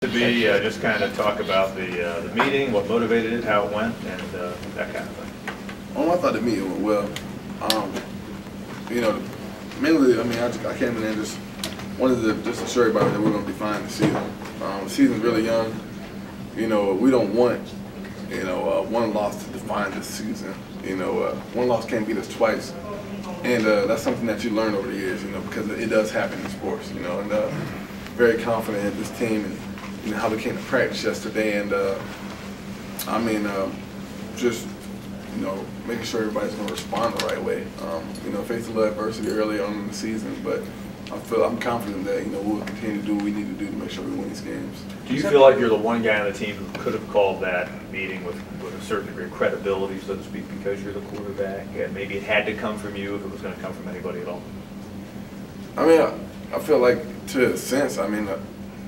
be, just kind of talk about the meeting, what motivated it, how it went, and that kind of thing. I thought the meeting went well. You know, mainly, I mean, I came in and just wanted to just assure everybody that we're going to be fine this season. The season's really young. You know, we don't want, you know, one loss to define this season. You know, one loss can't beat us twice. And that's something that you learn over the years, you know, because it does happen in sports, you know. And very confident in this team and, you know, how we came to practice yesterday. And, I mean, just, you know, making sure everybody's going to respond the right way. You know, faced a little adversity early on in the season, but I'm confident that, you know, we'll continue to do what we need to do to make sure we win these games. Do you feel like you're the one guy on the team who could have called that meeting with a certain degree of credibility, so to speak, because you're the quarterback, and maybe it had to come from you if it was going to come from anybody at all? I mean, I feel like, to a sense, I mean,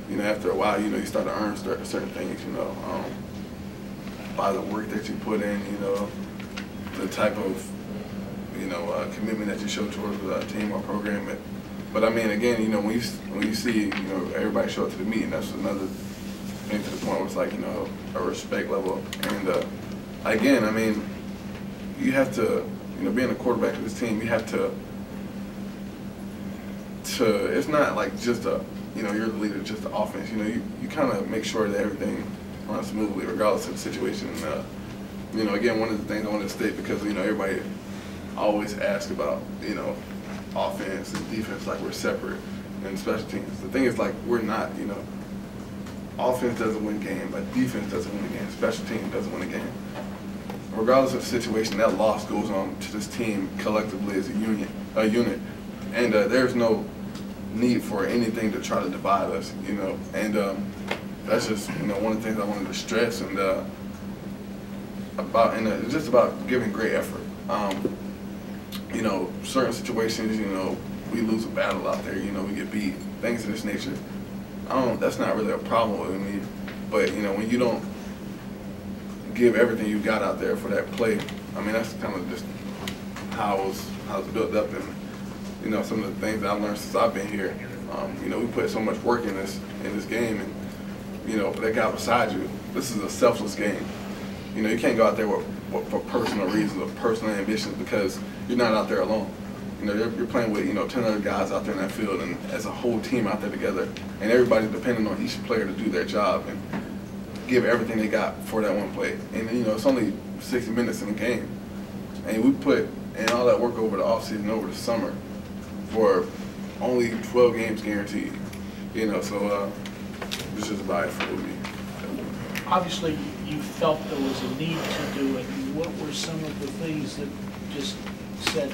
you know, after a while, you know, you start to earn certain things, you know, by the work that you put in, you know, the type of, you know, commitment that you show towards the team or program. But I mean, again, you know, when you see, you know, everybody show up to the meeting, that's another thing to the point where it's like, you know, a respect level. And again, I mean, you have to, you know, being a quarterback of this team, you have to it's not like just you know, you're the leader, just the offense. You know, you kind of make sure that everything runs smoothly regardless of the situation. And, you know, again, one of the things I want to state, because, you know, everybody always asks about, you know, offense and defense like we're separate, and special teams. The thing is, like, we're not, you know. Offense doesn't win a game, but defense doesn't win a game. Special team doesn't win a game. Regardless of the situation, that loss goes on to this team collectively as a unit. And there's no need for anything to try to divide us, you know. And that's just, you know, one of the things I wanted to stress, and it's just about giving great effort. You know, certain situations, you know, we lose a battle out there, you know, we get beat, things of this nature. That's not really a problem with me, but, you know, when you don't give everything you got out there for that play, I mean, that's kind of just how it's built up. And, you know, some of the things that I've learned since I've been here, you know, we put so much work in this game, and, you know, that guy beside you, this is a selfless game. You know, you can't go out there for personal reasons or personal ambitions, because you're not out there alone. You know, you're playing with, you know, 10 other guys out there in that field, and as a whole team out there together, and everybody's depending on each player to do their job and give everything they got for that one play. And, you know, it's only 60 minutes in a game, and we put in all that work over the offseason, over the summer, for only 12 games guaranteed. You know, so this is about it for me. Obviously, you felt there was a need to do it. What were some of the things that just said,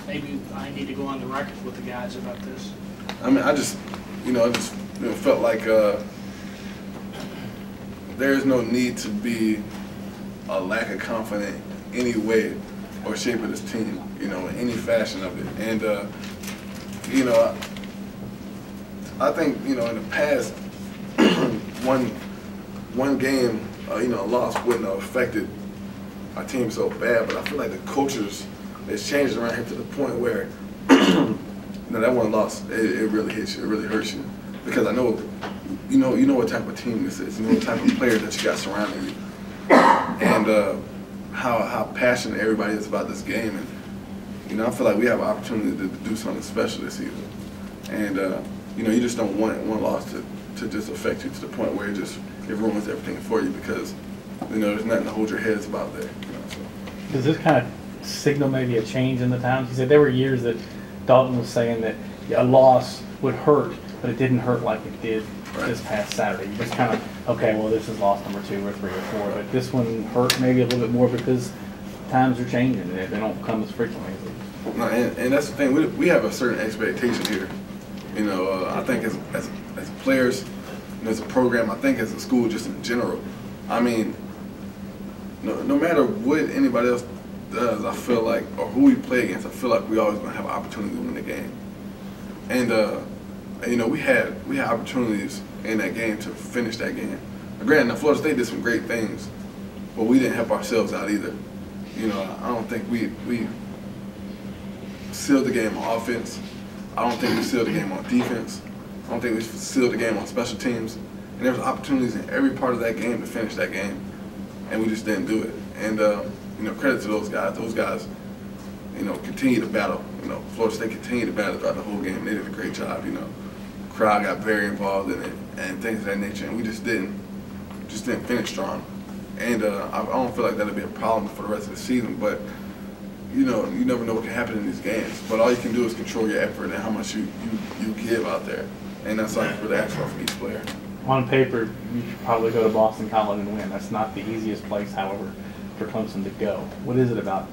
maybe I need to go on the record with the guys about this? I mean, I just felt like there is no need to be a lack of confidence in any way or shape of this team, you know, in any fashion of it. And, you know, I think, you know, in the past, one game, you know, a loss wouldn't have affected our team so bad, but I feel like the cultures, it's changed around here to the point where, you know, that one loss, it really hits you, it really hurts you. Because I know, you know what type of team this is, you know what type of players that you got surrounding you. And how passionate everybody is about this game. And, you know, I feel like we have an opportunity to do something special this season. And, you know, you just don't want one loss to just affect you to the point where it ruins everything for you, because, you know, there's nothing to hold your heads about there. You know, so. Does this kind of signal maybe a change in the times? You said there were years that Dalton was saying that a loss would hurt, but it didn't hurt like it did this past Saturday. You just kind of, okay, well, this is loss number 2 or 3 or 4, but this one hurt maybe a little bit more because times are changing and they don't come as frequently. No, and that's the thing. We have a certain expectation here. You know, I think as players, and as a program, I think as a school just in general. I mean, no matter what anybody else does, I feel like, or who we play against, I feel like we always gonna have an opportunity to win the game. And you know, we had opportunities in that game to finish that game. Granted, now Florida State did some great things, but we didn't help ourselves out either. You know, I don't think we sealed the game on offense. I don't think we sealed the game on defense. I don't think we sealed the game on special teams. And there was opportunities in every part of that game to finish that game, and we just didn't do it. And you know, credit to those guys. Those guys, you know, continue to battle. You know, Florida State continued to battle throughout the whole game. They did a great job. You know, crowd got very involved in it and things of that nature, and we just didn't finish strong. And I don't feel like that'll be a problem for the rest of the season. But you know, you never know what can happen in these games. But all you can do is control your effort and how much you give out there, and that's all you can really ask for from each player. On paper, you should probably go to Boston College and win. That's not the easiest place, however, for Clemson to go. What is it about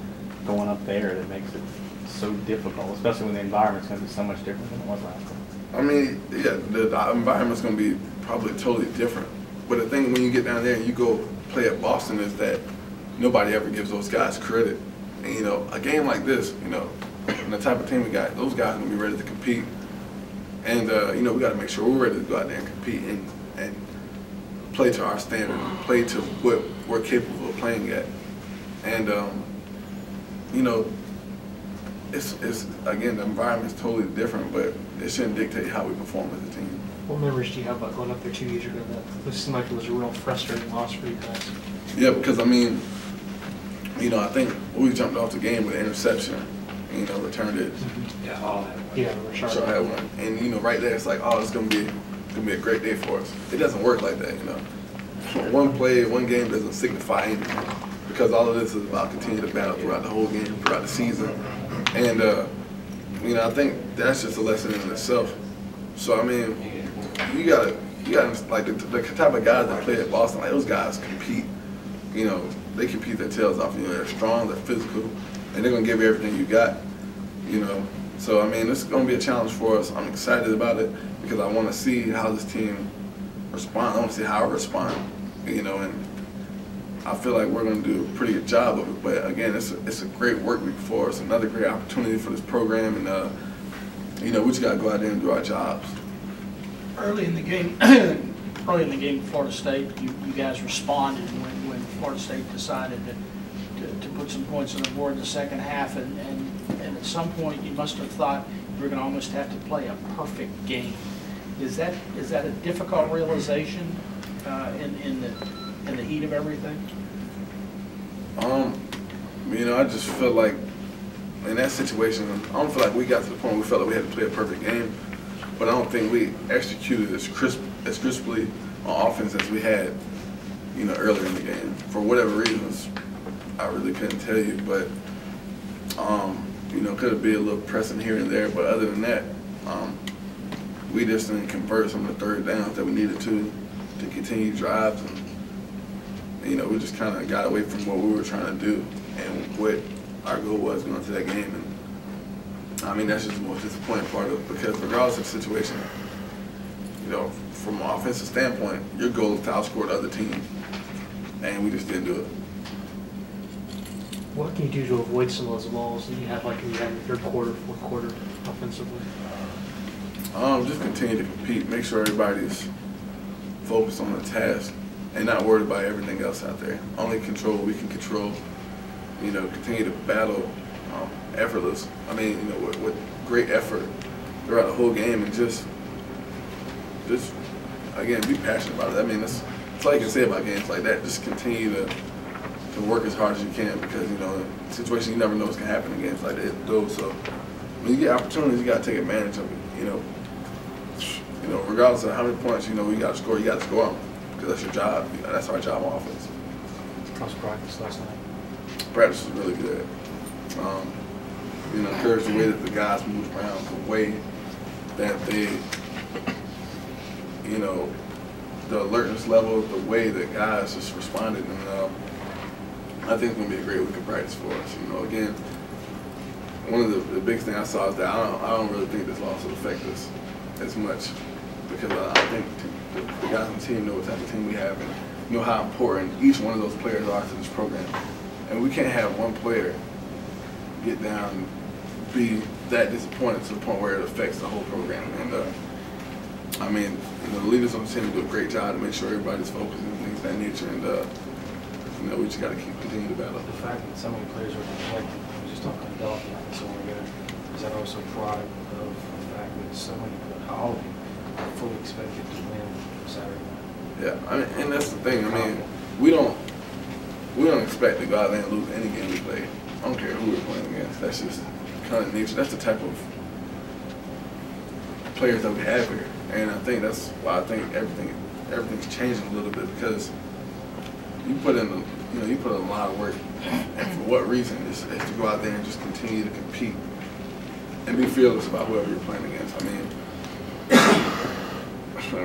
going up there that makes it so difficult, especially when the environment's going to be so much different than it was last time? I mean, yeah, the environment's going to be probably totally different. But the thing when you get down there and you go play at Boston is that nobody ever gives those guys credit. And, you know, a game like this, you know, and the type of team we got, those guys are going to be ready to compete. And, you know, we got to make sure we're ready to go out there and compete and play to our standard, play to what we're capable of playing at. And, you know, it's again, the environment's totally different, but it shouldn't dictate how we perform as a team. What memories do you have about going up there 2 years ago? That seemed like it was a real frustrating loss for you guys. Yeah, because, I mean, you know, I think we jumped off the game with an interception, and, you know, returned it. Yeah, Rashard had one. And, you know, right there, it's like, oh, it's going to be a great day for us. It doesn't work like that, you know. One play, one game doesn't signify anything, because all of this is about continuing to battle throughout the whole game, throughout the season. And, you know, I think that's just a lesson in itself. So, I mean, you gotta like, the type of guys that play at Boston, like, those guys compete. You know, they compete their tails off. You know, they're strong, they're physical, and they're going to give you everything you got, you know. So, I mean, this is going to be a challenge for us. I'm excited about it because I want to see how this team responds. I want to see how it responds, you know, and I feel like we're going to do a pretty good job of it. But, again, it's a great work week for us, another great opportunity for this program, and, you know, we just got to go out there and do our jobs. Early in the game, Florida State, you guys responded when Florida State decided to put some points on the board in the second half, and at some point you must have thought you were going to almost have to play a perfect game. Is that a difficult realization in the heat of everything? You know, I just feel like in that situation, I don't feel like we got to the point where we felt like we had to play a perfect game. But I don't think we executed as crisply on offense as we had, you know, earlier in the game. For whatever reasons, I really couldn't tell you. But, you know, could have been a little pressing here and there. But other than that, we just didn't convert some of the third downs that we needed to continue drives. And, you know, we just kind of got away from what we were trying to do and what our goal was going into that game. And, I mean, that's just the most disappointing part of it, because regardless of the situation, you know, from an offensive standpoint, your goal is to outscore the other team, and we just didn't do it. What can you do to avoid some of those lulls that you had, like in the third quarter, fourth quarter, offensively? Just continue to compete, make sure everybody's focused on the task and not worried about everything else out there. Only control what we can control, you know, continue to battle effortless. I mean, you know, with great effort throughout the whole game, and just again, be passionate about it. I mean, that's all you can say about games like that. Just continue to work as hard as you can, because, you know, the situation, you never know what's gonna happen in games like those. So when you get opportunities, you gotta take advantage of it. You know, regardless of how many points, you know, you gotta score them, because that's your job. You know, that's our job on offense. How's practice last night? Practice was really good. You know, encouraged the way that the guys moved around, the way that they, you know, the alertness level, the way that guys just responded, and I think it's going to be a great week of practice for us. You know, again, one of the biggest things I saw is that I don't really think this loss will affect us as much, because I think the guys on the team know what type of team we have and know how important each one of those players are to this program. And we can't have one player get down and be that disappointed to the point where it affects the whole program. And I mean, you know, the leaders on the team do a great job to make sure everybody's focused and things of that nature. And you know, we just got to continue to battle. The fact that so many players are protected, I was just talking to Delphi on this one ago, is that also a product of the fact that so many, all of you, are fully expected to win Saturday night? Yeah, I mean, and that's the thing. I mean, we don't expect to go out there and lose any game we play. I don't care who we're playing against. That's just kind of nature. That's the type of players that we have here, and I think that's why I think everything's changing a little bit, because you put in you put in a lot of work, and for what reason is to go out there and just continue to compete and be fearless about whoever you're playing against. I mean,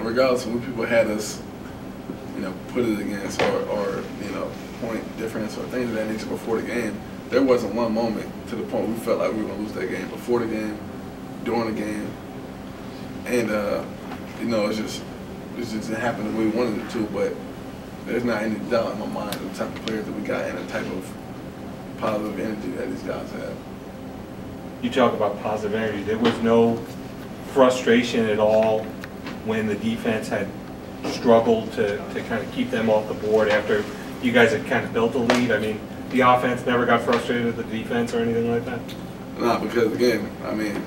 regardless of who people had us, put it against, or point difference or things of that nature before the game, there wasn't one moment to the point we felt like we were gonna lose that game. Before the game, during the game, and it just didn't happen the way we wanted it to. But there's not any doubt in my mind of the type of players that we got and the type of positive energy that these guys have. You talk about positive energy. There was no frustration at all when the defense had struggled to kind of keep them off the board after you guys had kind of built a lead. I mean, the offense never got frustrated with the defense or anything like that? No, because again, I mean,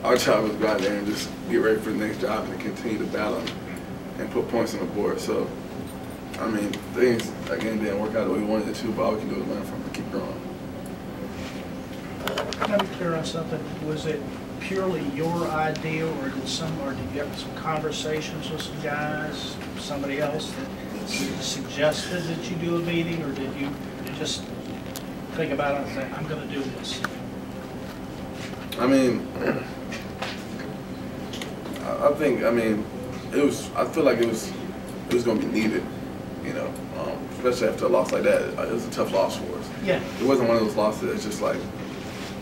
our job is to go out there and just get ready for the next job and continue to battle and put points on the board. So, I mean, things, again, didn't work out the way we wanted it to, but all we can do is learn from it and keep growing. Can I be clear on something? Was it purely your idea, or did you have some conversations with some guys, somebody else that suggested that you do a meeting, or did you just think about it and say, I'm going to do this? I mean, I feel like it was going to be needed, especially after a loss like that. It was a tough loss for us. Yeah. It wasn't one of those losses that's just like,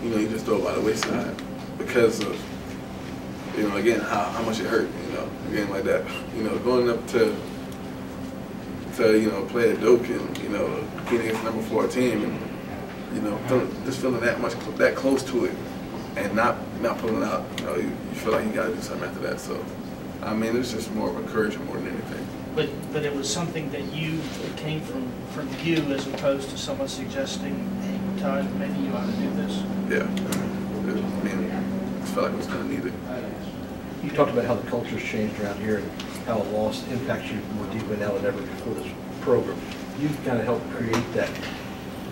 you just throw it by the wayside because of, again, how much it hurt, a game like that. Going up to play at Doak and, competing against number 4 team and, feeling that close to it and not pulling out, you feel like you got to do something after that. So, I mean, it's just more of encouragement more than anything. But it was something that it came from you as opposed to someone suggesting, hey, Todd, maybe you ought to do this? Yeah. I mean, I felt like it was kind of needed. You talked about how the culture's changed around here and how a loss impacts you more deeply now than ever before this program. You've kind of helped create that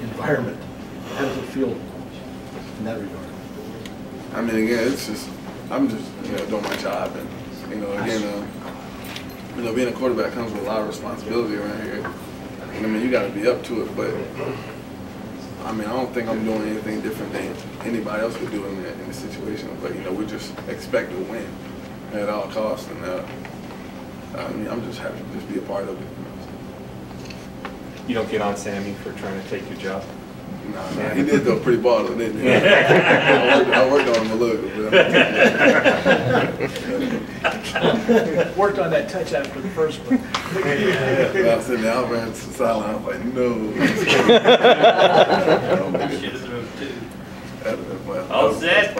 environment. How does it feel in that regard? I mean, again, I'm just doing my job, and again, being a quarterback comes with a lot of responsibility around here. And, I mean, you got to be up to it, but I mean, I don't think I'm doing anything different than anybody else would do in this situation. But we just expect to win at all costs, and I mean, I'm just happy to just be a part of it. You don't get on Sammy for trying to take your job? Nah, he did though pretty baller, didn't he? I worked on him a little bit. Worked on that touch after the first one. I was sitting there, I ran to the sideline, I was like, no. Should have thrown 2. All set.